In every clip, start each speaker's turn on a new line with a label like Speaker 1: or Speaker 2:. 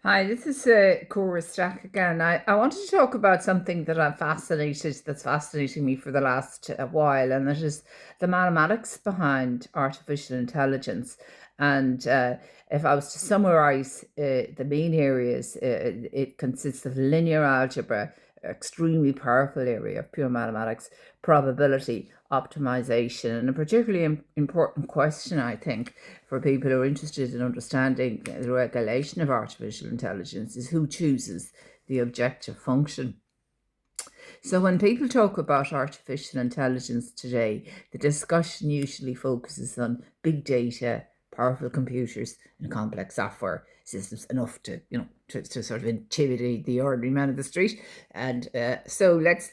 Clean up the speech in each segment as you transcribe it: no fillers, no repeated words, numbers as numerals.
Speaker 1: Hi, this is Cora Stack again. I wanted to talk about something that's fascinating me for the last while, and that is the mathematics behind artificial intelligence. And if I was to summarize the main areas, it consists of linear algebra, extremely powerful area of pure mathematics, probability, optimization, and a particularly important question, I think, for people who are interested in understanding the regulation of artificial intelligence is who chooses the objective function. So, when people talk about artificial intelligence today, the discussion usually focuses on big data, powerful computers, and complex software systems enough to sort of intimidate the ordinary man of the street. And so let's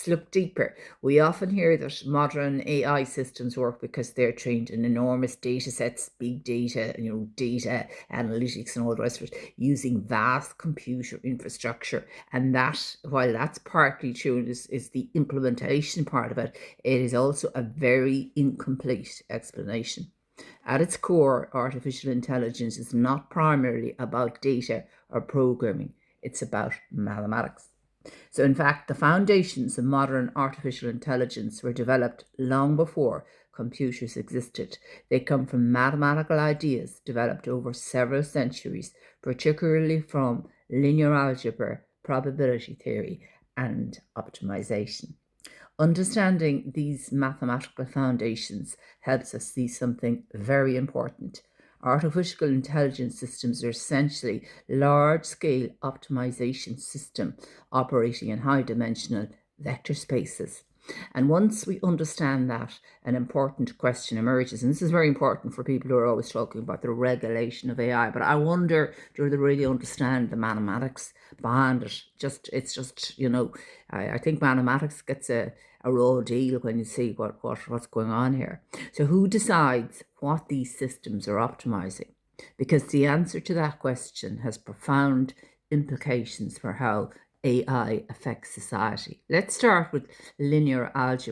Speaker 1: look deeper. We often hear that modern AI systems work because they're trained in enormous data sets, big data, data analytics, and all the rest of it, using vast computer infrastructure. And that, while that's partly true, is the implementation part of it, it is also a very incomplete explanation. At its core, artificial intelligence is not primarily about data or programming, it's about mathematics. So, in fact, the foundations of modern artificial intelligence were developed long before computers existed. They come from mathematical ideas developed over several centuries, particularly from linear algebra, probability theory, and optimization. Understanding these mathematical foundations helps us see something very important. Artificial intelligence systems are essentially large scale optimization system operating in high dimensional vector spaces. And once we understand that, an important question emerges. And this is very important for people who are always talking about the regulation of AI. But I wonder, do they really understand the mathematics behind it? I think mathematics gets a raw deal when you see what's going on here. So who decides what these systems are optimizing? Because the answer to that question has profound implications for how AI affects society. Let's start with linear algebra.